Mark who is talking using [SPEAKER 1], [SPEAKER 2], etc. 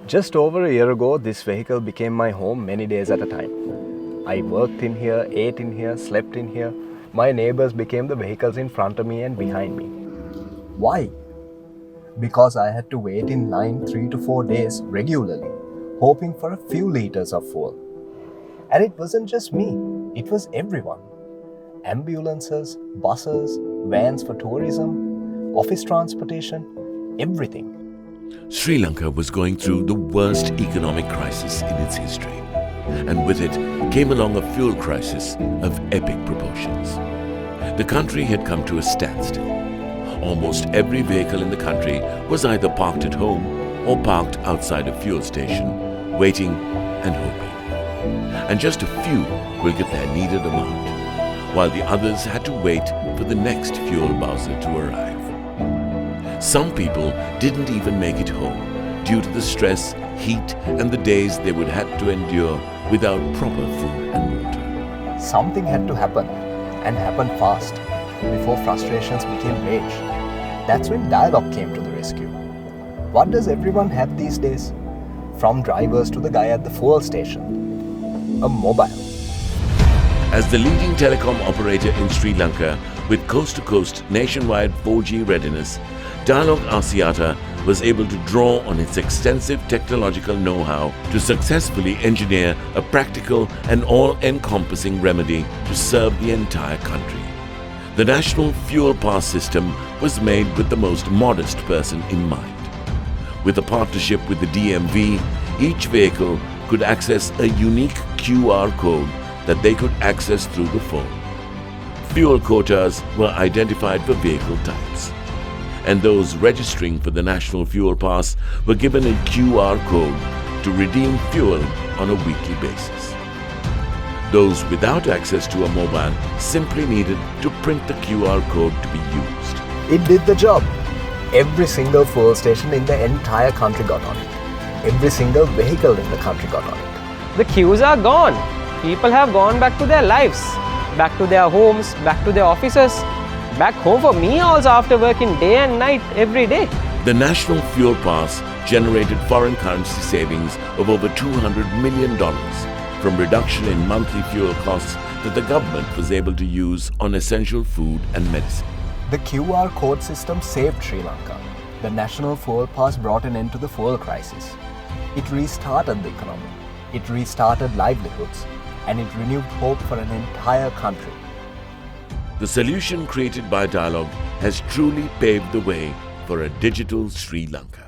[SPEAKER 1] Just over a year ago, this vehicle became my home many days at a time. I worked in here, ate in here, slept in here. My neighbors became the vehicles in front of me and behind me. Why? Because I had to wait in line 3 to 4 days regularly, hoping for a few liters of fuel. And it wasn't just me, it was everyone. Ambulances, buses, vans for tourism, office transportation, everything.
[SPEAKER 2] Sri Lanka was going through the worst economic crisis in its history, and with it came along a fuel crisis of epic proportions. The country had come to a standstill. Almost every vehicle in the country was either parked at home or parked outside a fuel station, waiting and hoping. And just a few will get their needed amount, while the others had to wait for the next fuel bowser to arrive. Some people didn't even make it home due to the stress, heat, and the days they would have to endure without proper food and water.
[SPEAKER 1] Something had to happen, and happen fast, before frustrations became rage. That's when dialogue came to the rescue. What does everyone have these days? From drivers to the guy at the fuel station. A mobile.
[SPEAKER 2] As the leading telecom operator in Sri Lanka with coast-to-coast nationwide 4G readiness, Dialog Axiata was able to draw on its extensive technological know-how to successfully engineer a practical and all-encompassing remedy to serve the entire country. The National Fuel Pass system was made with the most modest person in mind. With a partnership with the DMV, each vehicle could access a unique QR code that they could access through the phone. Fuel quotas were identified for vehicle types, and those registering for the National Fuel Pass were given a QR code to redeem fuel on a weekly basis. Those without access to a mobile simply needed to print the QR code to be used.
[SPEAKER 1] It did the job. Every single fuel station in the entire country got on it. Every single vehicle in the country got on it.
[SPEAKER 3] The queues are gone. People have gone back to their lives, back to their homes, back to their offices, back home for me also after working day and night every day.
[SPEAKER 2] The National Fuel Pass generated foreign currency savings of over $200 million from reduction in monthly fuel costs that the government was able to use on essential food and medicine.
[SPEAKER 1] The QR code system saved Sri Lanka. The National Fuel Pass brought an end to the fuel crisis. It restarted the economy. It restarted livelihoods. And it renewed hope for an entire country.
[SPEAKER 2] The solution created by Dialog has truly paved the way for a digital Sri Lanka.